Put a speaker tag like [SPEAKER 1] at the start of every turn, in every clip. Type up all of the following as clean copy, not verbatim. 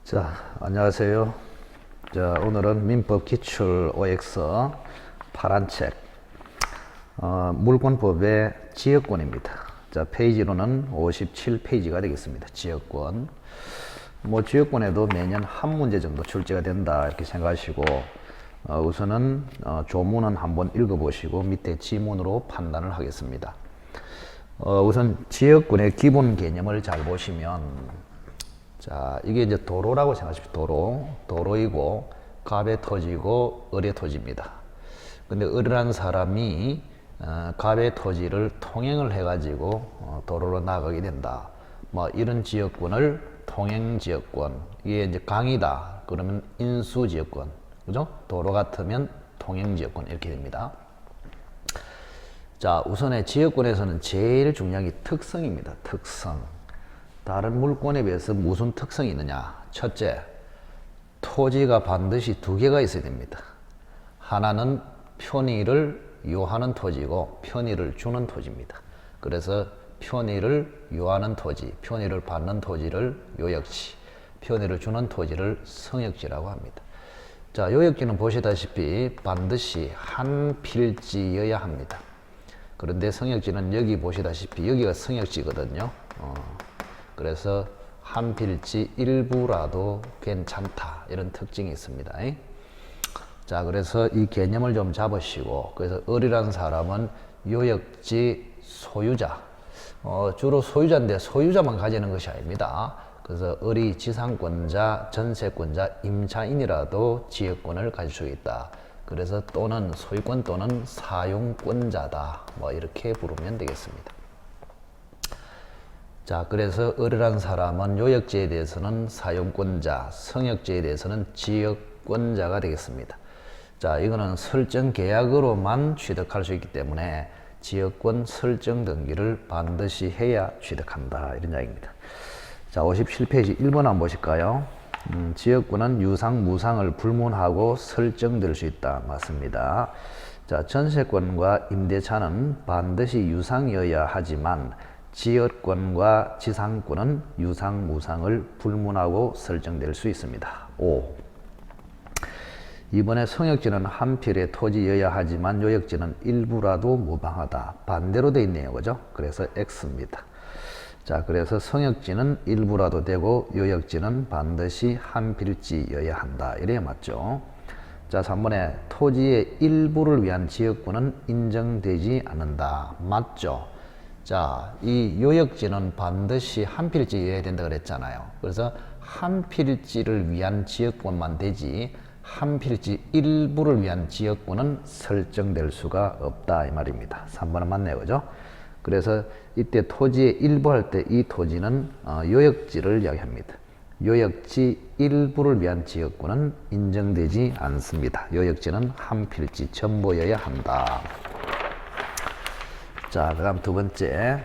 [SPEAKER 1] 자, 안녕하세요. 자, 오늘은 민법 기출 OX 파란 책, 물권법의 지역권입니다. 자, 페이지로는 57페이지가 되겠습니다. 지역권. 지역권에도 매년 한 문제 정도 출제가 된다 이렇게 생각하시고, 우선은 조문은 한번 읽어보시고 밑에 지문으로 판단을 하겠습니다. 우선 지역권의 기본 개념을 잘 보시면, 자, 이게 이제 도로라고 생각하십시오. 도로이고 갑의 토지고 을의 토지입니다. 근데 을이라는 사람이 갑의 토지를 통행을 해가지고 도로로 나가게 된다. 이런 지역권을 통행지역권. 이게 이제 강이다. 그러면 인수지역권. 그죠? 도로 같으면 통행지역권 이렇게 됩니다. 자, 우선의 지역권에서는 제일 중요한 게 특성입니다. 특성. 다른 물권에 비해서 무슨 특성이 있느냐? 첫째, 토지가 반드시 두 개가 있어야 됩니다. 하나는 편의를 요하는 토지고 편의를 주는 토지입니다. 그래서 편의를 요하는 토지, 편의를 받는 토지를 요역지, 편의를 주는 토지를 성역지라고 합니다. 자, 요역지는 보시다시피 반드시 한 필지여야 합니다. 그런데 성역지는 여기 보시다시피 여기가 성역지거든요. 그래서 한 필지 일부라도 괜찮다 이런 특징이 있습니다. 자, 그래서 이 개념을 좀 잡으시고, 그래서 을이라는 사람은 요역지 소유자, 주로 소유자인데 소유자만 가지는 것이 아닙니다. 그래서 을이 지상권자, 전세권자, 임차인이라도 지역권을 가질 수 있다. 그래서 또는 소유권 또는 사용권자다. 이렇게 부르면 되겠습니다. 자, 그래서 을이라는 사람은 요역지에 대해서는 사용권자, 성역지에 대해서는 지역권자가 되겠습니다. 자, 이거는 설정 계약으로만 취득할 수 있기 때문에 지역권 설정 등기를 반드시 해야 취득한다. 이런 이야기입니다. 자, 57페이지 1번 한번 보실까요? 지역권은 유상, 무상을 불문하고 설정될 수 있다. 맞습니다. 자, 전세권과 임대차는 반드시 유상이어야 하지만 지역권과 지상권은 유상, 무상을 불문하고 설정될 수 있습니다. 5. 이번에 성역지는 한 필의 토지여야 하지만 요역지는 일부라도 무방하다. 반대로 되어 있네요. 그죠? 그래서 X입니다. 자, 그래서 성역지는 일부라도 되고 요역지는 반드시 한 필지여야 한다. 이래야 맞죠? 자, 3번에 토지의 일부를 위한 지역권은 인정되지 않는다. 맞죠? 자, 이 요역지는 반드시 한 필지여야 된다 그랬잖아요. 그래서 한 필지를 위한 지역권만 되지 한 필지 일부를 위한 지역권은 설정될 수가 없다 이 말입니다. 3번은 맞네요. 그죠? 그래서 이때 토지의 일부 할 때 이 토지는 요역지를 이야기합니다. 요역지 일부를 위한 지역권은 인정되지 않습니다. 요역지는 한 필지 전부여야 한다. 자, 그 다음 두 번째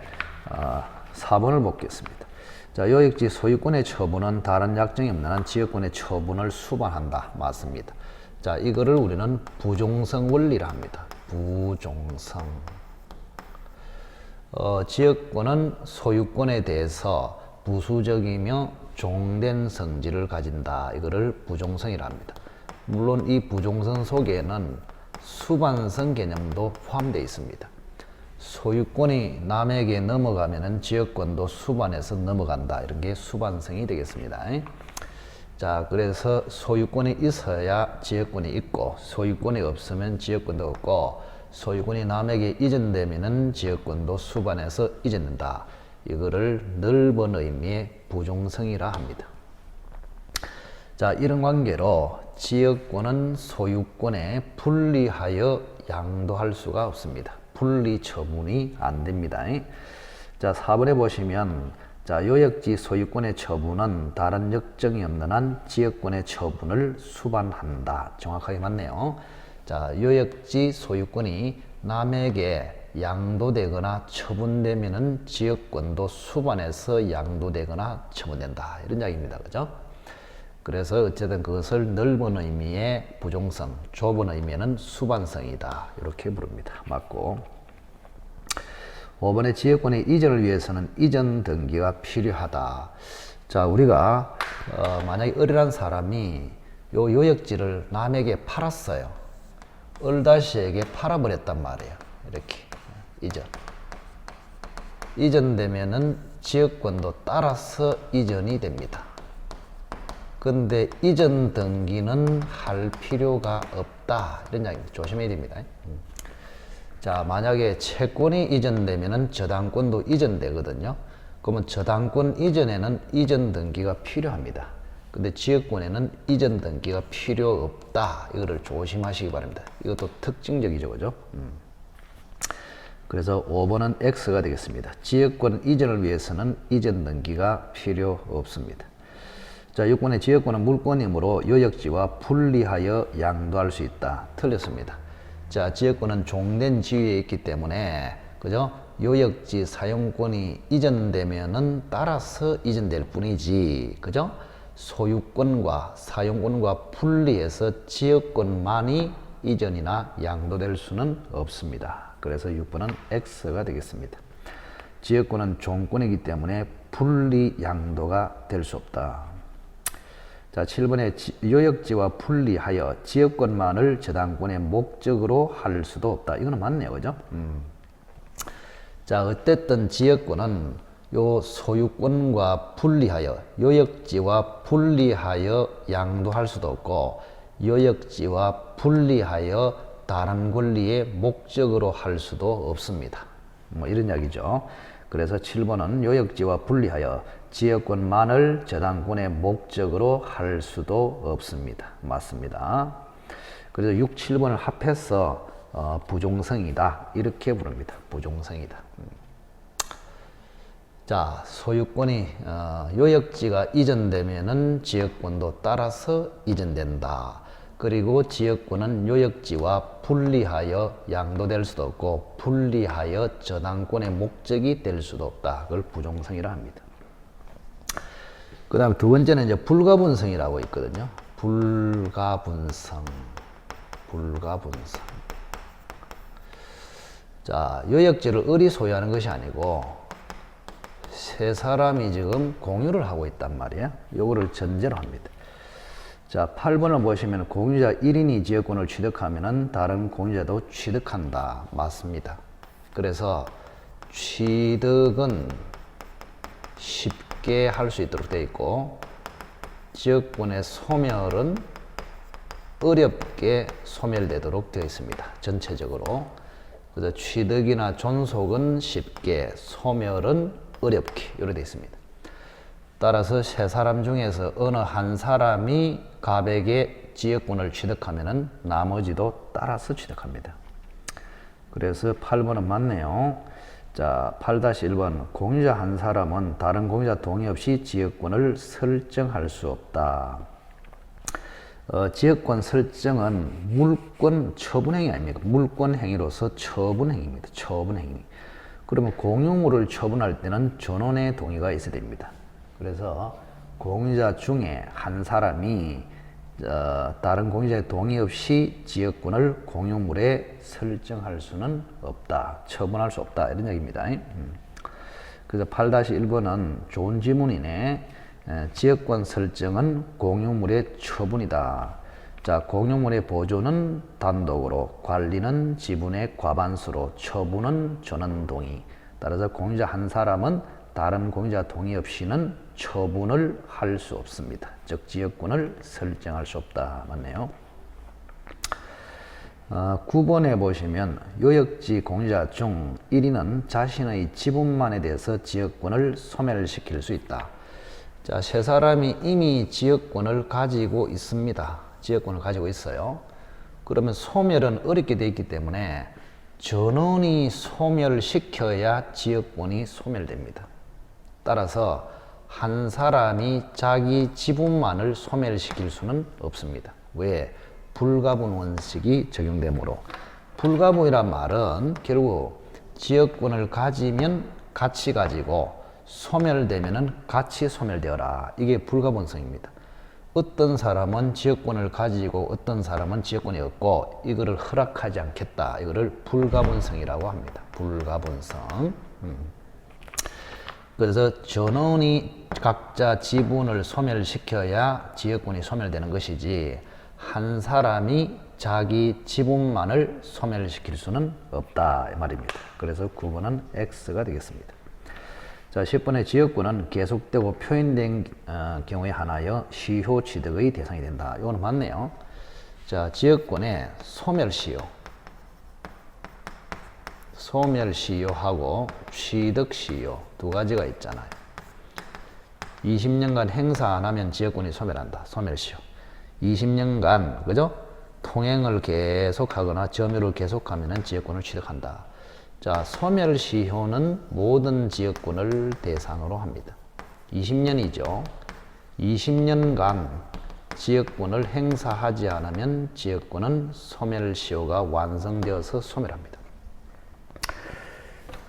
[SPEAKER 1] 4번을 보겠습니다. 자, 요역지 소유권의 처분은 다른 약정이 없는 한 지역권의 처분을 수반한다. 맞습니다. 자, 이거를 우리는 부종성 원리라 합니다. 부종성. 지역권은 소유권에 대해서 부수적이며 종된 성질을 가진다. 이거를 부종성이라 합니다. 물론 이 부종성 속에는 수반성 개념도 포함되어 있습니다. 소유권이 남에게 넘어가면은 지역권도 수반해서 넘어간다. 이런 게 수반성이 되겠습니다. 자, 그래서 소유권이 있어야 지역권이 있고, 소유권이 없으면 지역권도 없고, 소유권이 남에게 이전되면은 지역권도 수반해서 이전된다. 이거를 넓은 의미의 부종성이라 합니다. 자, 이런 관계로 지역권은 소유권에 분리하여 양도할 수가 없습니다. 분리 처분이 안 됩니다. 자, 4번에 보시면, 자, 요역지 소유권의 처분은 다른 역정이 없는 한 지역권의 처분을 수반한다. 정확하게 맞네요. 자, 요역지 소유권이 남에게 양도되거나 처분되면은 지역권도 수반해서 양도되거나 처분된다. 이런 이야기입니다. 그죠? 그래서 어쨌든 그것을 넓은 의미의 부종성, 좁은 의미는 수반성이다. 이렇게 부릅니다. 맞고. 5번의 지역권의 이전을 위해서는 이전 등기가 필요하다. 자, 우리가 만약에 을이란 사람이 요 요역지를 남에게 팔았어요. 을다시에게 팔아버렸단 말이에요. 이렇게 이전되면은 지역권도 따라서 이전이 됩니다. 근데 이전 등기는 할 필요가 없다 이런 이야기입니다. 조심해야 됩니다. 자, 만약에 채권이 이전되면은 저당권도 이전되거든요. 그러면 저당권 이전에는 이전 등기가 필요합니다. 근데 지역권에는 이전 등기가 필요 없다. 이거를 조심하시기 바랍니다. 이것도 특징적이죠, 그죠? 그래서 5번은 X가 되겠습니다. 지역권 이전을 위해서는 이전 등기가 필요 없습니다. 자, 6번의 지역권은 물권이므로 요역지와 분리하여 양도할 수 있다. 틀렸습니다. 자, 지역권은 종된 지위에 있기 때문에, 그죠? 요역지 사용권이 이전되면은 따라서 이전될 뿐이지, 그죠? 소유권과 사용권과 분리해서 지역권만이 이전이나 양도될 수는 없습니다. 그래서 6번은 X가 되겠습니다. 지역권은 종권이기 때문에 분리 양도가 될 수 없다. 자, 7번에 요역지와 분리하여 지역권만을 저당권의 목적으로 할 수도 없다. 이거는 맞네요, 그죠? 자, 어쨌든 지역권은 요 소유권과 분리하여 요역지와 분리하여 양도할 수도 없고 요역지와 분리하여 다른 권리의 목적으로 할 수도 없습니다. 뭐 이런 이야기죠. 그래서 7번은 요역지와 분리하여 지역권만을 저당권의 목적으로 할 수도 없습니다. 맞습니다. 그래서 6, 7번을 합해서 부종성이다 이렇게 부릅니다. 부종성이다. 자, 소유권이 요역지가 이전되면은 지역권도 따라서 이전된다. 그리고 지역권은 요역지와 분리하여 양도될 수도 없고 분리하여 저당권의 목적이 될 수도 없다. 그걸 부종성이라 합니다. 그 다음에 두 번째는 이제 불가분성이라고 있거든요. 불가분성. 자, 요역지를 을이 소유하는 것이 아니고 세 사람이 지금 공유를 하고 있단 말이에요. 요거를 전제로 합니다. 자, 8번을 보시면 공유자 1인이 지역권을 취득하면은 다른 공유자도 취득한다. 맞습니다. 그래서 취득은 쉽게 할 수 있도록 되어 있고 지역권의 소멸은 어렵게 소멸되도록 되어 있습니다. 전체적으로. 그래서 취득이나 존속은 쉽게, 소멸은 어렵게 이렇게 되어 있습니다. 따라서 세 사람 중에서 어느 한 사람이 갑에게 지역권을 취득하면은 나머지도 따라서 취득합니다. 그래서 8번은 맞네요. 자, 8-1번 공유자 한 사람은 다른 공유자 동의 없이 지역권을 설정할 수 없다. 지역권 설정은 물권 처분행위 아닙니까? 물권 행위로서 처분행위입니다. 처분행위. 그러면 공유물을 처분할 때는 전원의 동의가 있어야 됩니다. 그래서 공유자 중에 한 사람이 다른 공유자의 동의 없이 지역권을 공유물에 설정할 수는 없다. 처분할 수 없다. 이런 얘기입니다. 그래서 8-1번은 좋은 지문이네. 지역권 설정은 공유물의 처분이다. 자, 공유물의 보존은 단독으로, 관리는 지분의 과반수로, 처분은 전원 동의. 따라서 공유자 한 사람은 다른 공유자 동의 없이는 처분을 할 수 없습니다. 즉 지역권을 설정할 수 없다. 맞네요. 9번에 보시면 요역지 공유자 중 1인은 자신의 지분만에 대해서 지역권을 소멸시킬 수 있다. 자, 세 사람이 이미 지역권을 가지고 있습니다. 지역권을 가지고 있어요. 그러면 소멸은 어렵게 되어 있기 때문에 전원이 소멸시켜야 지역권이 소멸됩니다. 따라서 한 사람이 자기 지분만을 소멸시킬 수는 없습니다. 왜? 불가분 원칙이 적용되므로. 불가분이란 말은 결국 지역권을 가지면 같이 가지고 소멸되면은 같이 소멸되어라. 이게 불가분성입니다. 어떤 사람은 지역권을 가지고 어떤 사람은 지역권이 없고 이거를 허락하지 않겠다. 이거를 불가분성이라고 합니다. 불가분성. 그래서 전원이 각자 지분을 소멸시켜야 지역권이 소멸되는 것이지 한 사람이 자기 지분만을 소멸시킬 수는 없다 이 말입니다. 그래서 9번은 X가 되겠습니다. 자, 10번의 지역권은 계속되고 표현된 경우에 한하여 시효 취득의 대상이 된다. 이거는 맞네요. 자, 지역권의 소멸시효, 소멸시효하고 취득시효 두 가지가 있잖아요. 20년간 행사 안 하면 지역권이 소멸한다. 소멸시효. 20년간 그죠? 통행을 계속하거나 점유를 계속하면 지역권을 취득한다. 자, 소멸시효는 모든 지역권을 대상으로 합니다. 20년이죠. 20년간 지역권을 행사하지 않으면 지역권은 소멸시효가 완성되어서 소멸합니다.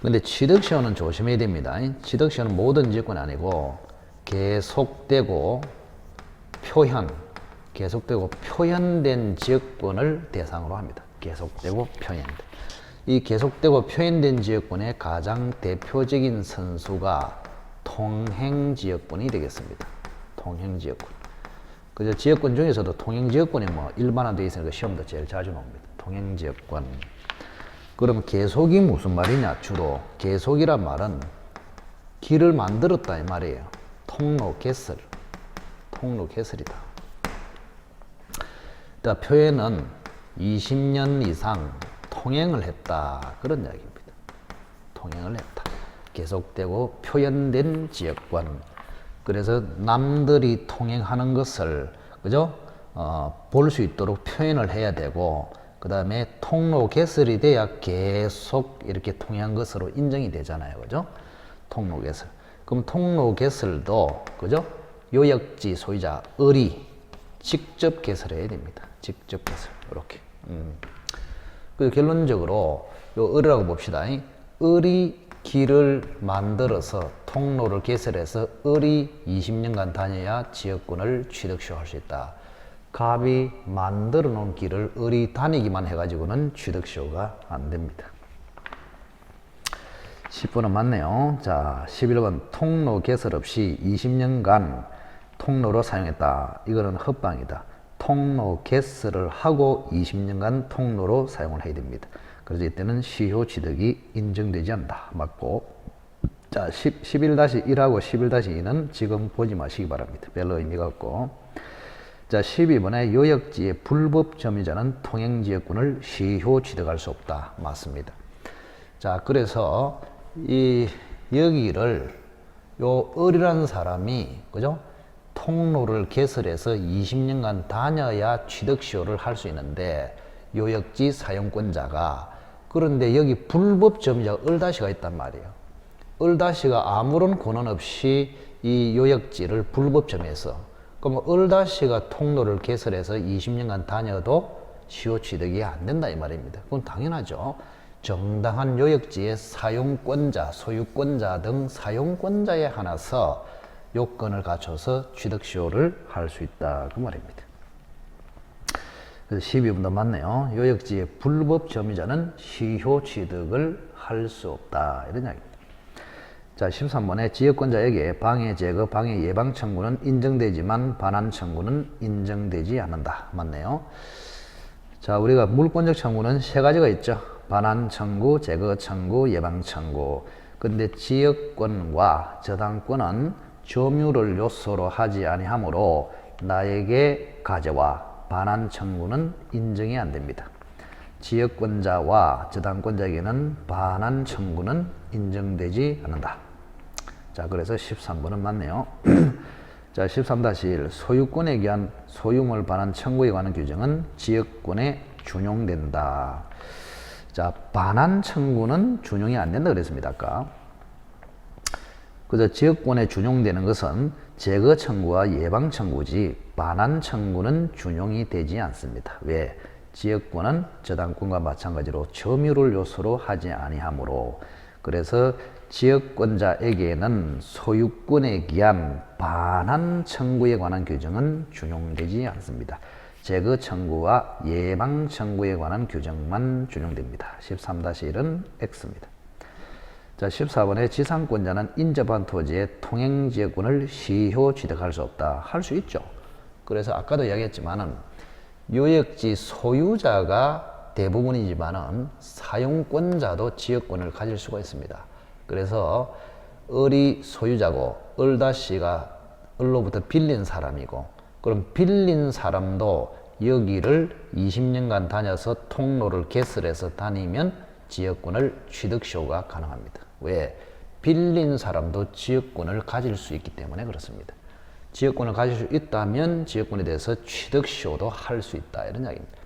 [SPEAKER 1] 근데 취득시효는 조심해야 됩니다. 취득시효는 모든 지역권이 아니고 계속되고 표현된 지역권을 대상으로 합니다. 계속되고 표현된. 이 계속되고 표현된 지역권의 가장 대표적인 선수가 통행지역권이 되겠습니다. 통행지역권. 그저 지역권 중에서도 통행지역권이 뭐 일반화되어 있으니까 시험도 제일 자주 나옵니다. 통행지역권. 그럼 계속이 무슨 말이냐? 주로 계속이란 말은 길을 만들었다 이 말이에요. 통로 개설. 통로 개설이다. 표현은 20년 이상 통행을 했다. 그런 이야기입니다. 통행을 했다. 계속되고 표현된 지역권. 그래서 남들이 통행하는 것을 그죠? 볼 수 있도록 표현을 해야 되고 그 다음에 통로 개설이 돼야 계속 이렇게 통행한 것으로 인정이 되잖아요. 그죠? 통로 개설. 그럼 통로 개설도 그죠? 요역지 소유자 을이 직접 개설해야 됩니다. 직접 개설. 이렇게. 그 결론적으로 요 을이라고 봅시다. 을이 길을 만들어서 통로를 개설해서 을이 20년간 다녀야 지역권을 취득시효할 수 있다. 갑이 만들어 놓은 길을 을이 다니기만 해가지고는 취득시효가 안 됩니다. 10번은 맞네요. 자, 11번 통로 개설 없이 20년간 통로로 사용했다. 이거는 헛방이다. 통로 개설을 하고 20년간 통로로 사용을 해야 됩니다. 그래서 이때는 시효 취득이 인정되지 않는다. 맞고. 자, 11-1하고 11-2는 지금 보지 마시기 바랍니다. 별로 의미가 없고. 자, 12번에 요역지의 불법 점유자는 통행지역권을 시효 취득할 수 없다. 맞습니다. 자, 그래서 여기를 요 을이라는 사람이 그죠? 통로를 개설해서 20년간 다녀야 취득시효를 할 수 있는데 요역지 사용권자가 그런데 여기 불법 점유자가 을다시가 있단 말이에요. 을다시가 아무런 권한 없이 이 요역지를 불법 점유해서 그럼 을다시가 통로를 개설해서 20년간 다녀도 시효 취득이 안 된다 이 말입니다. 그건 당연하죠. 정당한 요역지의 사용권자, 소유권자 등 사용권자에 한해서 요건을 갖춰서 취득시효를 할 수 있다 그 말입니다. 그래서 12번도 맞네요. 요역지의 불법 점유자는 시효 취득을 할 수 없다 이런 이야기입니다. 자, 13번에 지역권자에게 방해 제거, 방해 예방 청구는 인정되지만 반환 청구는 인정되지 않는다. 맞네요. 자, 우리가 물권적 청구는 세 가지가 있죠. 반환 청구, 제거 청구, 예방 청구. 근데 지역권과 저당권은 점유를 요소로 하지 아니하므로 나에게 가져와 반환 청구는 인정이 안 됩니다. 지역권자와 저당권자에게는 반환 청구는 인정되지 않는다. 자, 그래서 13번은 맞네요. 자, 13-1 소유권에 기한 소유물 반환 청구에 관한 규정은 지역권에 준용된다. 자, 반환 청구는 준용이 안 된다 그랬습니다. 아까. 그래서 지역권에 준용되는 것은 제거 청구와 예방 청구지 반환 청구는 준용이 되지 않습니다. 왜? 지역권은 저당권과 마찬가지로 점유를 요소로 하지 아니하므로 그래서 지역권자에게는 소유권에 기한 반환 청구에 관한 규정은 준용되지 않습니다. 제거 청구와 예방 청구에 관한 규정만 준용됩니다. 13-1은 X입니다. 자, 14번에 지상권자는 인접한 토지의 통행지역권을 시효 취득할 수 없다. 할 수 있죠. 그래서 아까도 이야기했지만은 요역지 소유자가 대부분이지만은 사용권자도 지역권을 가질 수가 있습니다. 그래서 을이 소유자고 을다씨가 을로부터 빌린 사람이고, 그럼 빌린 사람도 여기를 20년간 다녀서 통로를 개설해서 다니면 지역권을 취득시효가 가능합니다. 왜? 빌린 사람도 지역권을 가질 수 있기 때문에 그렇습니다. 지역권을 가질 수 있다면 지역권에 대해서 취득시효도 할 수 있다, 이런 이야기입니다.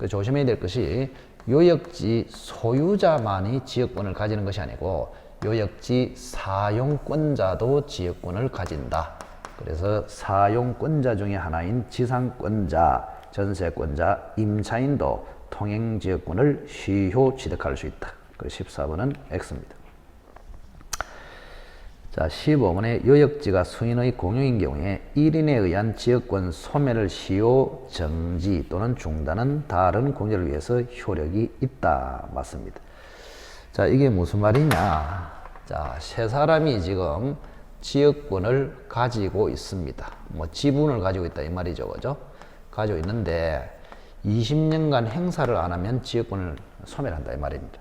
[SPEAKER 1] 조심해야 될 것이 요역지 소유자만이 지역권을 가지는 것이 아니고 요역지 사용권자도 지역권을 가진다. 그래서 사용권자 중에 하나인 지상권자, 전세권자, 임차인도 통행지역권을 시효 취득할 수 있다. 그 14번은 X입니다. 자, 15번에 요역지가 수인의 공유인 경우에 1인에 의한 지역권 소멸을 시효 정지 또는 중단은 다른 공유를 위해서 효력이 있다. 맞습니다. 자, 이게 무슨 말이냐? 자, 세 사람이 지금 지역권을 가지고 있습니다. 뭐 지분을 가지고 있다 이 말이죠, 그죠? 가지고 있는데 20년간 행사를 안 하면 지역권을 소멸한다 이 말입니다.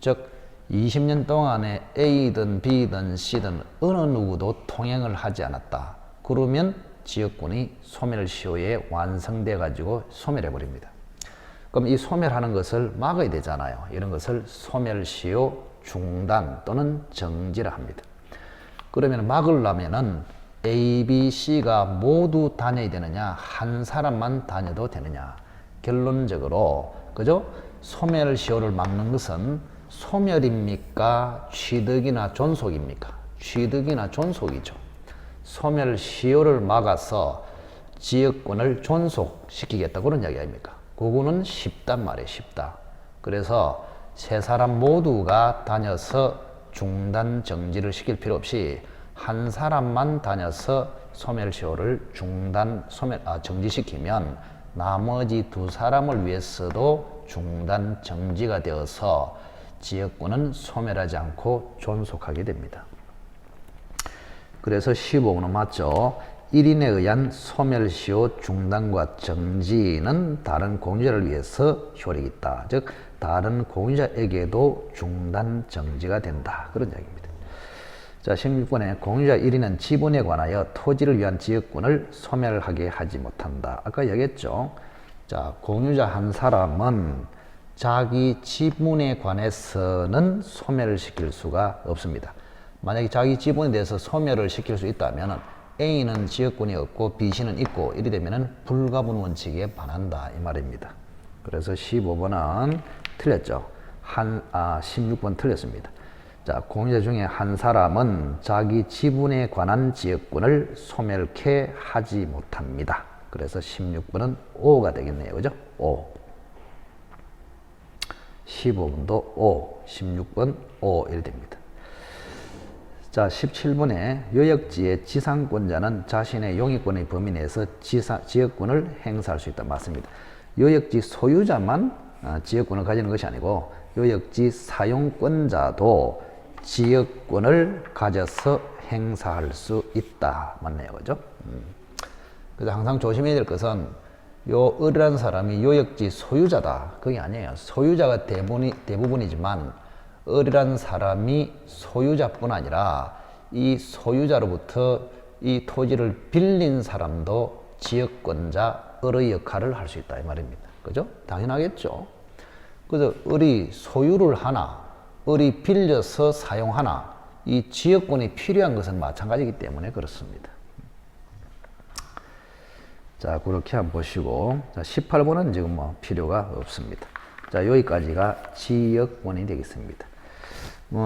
[SPEAKER 1] 즉 20년 동안에 A든 B든 C든 어느 누구도 통행을 하지 않았다. 그러면 지역권이 소멸시효에 완성돼 가지고 소멸해 버립니다. 그럼 이 소멸하는 것을 막아야 되잖아요. 이런 것을 소멸시효 중단 또는 정지라 합니다. 그러면 막으려면은 A, B, C가 모두 다녀야 되느냐, 한 사람만 다녀도 되느냐. 결론적으로 그죠? 소멸시효를 막는 것은 소멸입니까? 취득이나 존속입니까? 취득이나 존속이죠. 소멸시효를 막아서 지역권을 존속시키겠다, 그런 이야기 아닙니까? 그거는 쉽단 말이에요, 쉽다. 그래서 세 사람 모두가 다녀서 중단 정지를 시킬 필요 없이 한 사람만 다녀서 소멸시효를 정지시키면 나머지 두 사람을 위해서도 중단 정지가 되어서 지역권은 소멸하지 않고 존속하게 됩니다. 그래서 15번은 맞죠. 1인에 의한 소멸시효 중단과 정지는 다른 공유자를 위해서 효력이 있다. 즉 다른 공유자에게도 중단 정지가 된다, 그런 이야기입니다. 자, 16번에 공유자 1인은 지분에 관하여 토지를 위한 지역권을 소멸하게 하지 못한다. 아까 얘기했죠. 자, 공유자 한 사람은 자기 지분에 관해서는 소멸을 시킬 수가 없습니다. 만약에 자기 지분에 대해서 소멸을 시킬 수 있다면 A는 지역권이 없고 B씨는 있고, 이리 되면 불가분 원칙에 반한다 이 말입니다. 그래서 15번은 틀렸죠. 16번 틀렸습니다. 자, 공유자 중에 한 사람은 자기 지분에 관한 지역권을 소멸케 하지 못합니다. 그래서 16번은 O가 되겠네요. 그죠? O. 15번도 O, 16번 O 이렇게 됩니다. 자, 17번에 요역지의 지상권자는 자신의 용익권의 범위 내에서 지역권을 행사할 수 있다. 맞습니다. 요역지 소유자만 지역권을 가지는 것이 아니고 요역지 사용권자도 지역권을 가져서 행사할 수 있다. 맞네요. 그죠? 그래서 항상 조심해야 될 것은 요 을이라는 사람이 요역지 소유자다, 그게 아니에요. 소유자가 대부분이지만 을이라는 사람이 소유자뿐 아니라 이 소유자로부터 이 토지를 빌린 사람도 지역권자 을의 역할을 할 수 있다 이 말입니다. 그죠? 당연하겠죠. 그래서 을이 소유를 하나 을이 빌려서 사용하나 이 지역권이 필요한 것은 마찬가지이기 때문에 그렇습니다. 자, 그렇게 한번 보시고, 자, 18번은 지금 뭐 필요가 없습니다. 자, 여기까지가 지역권이 되겠습니다.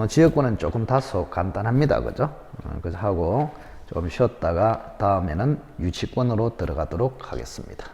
[SPEAKER 1] 지역권은 조금 다소 간단합니다. 그죠? 그래서 하고 좀 쉬었다가 다음에는 유치권으로 들어가도록 하겠습니다.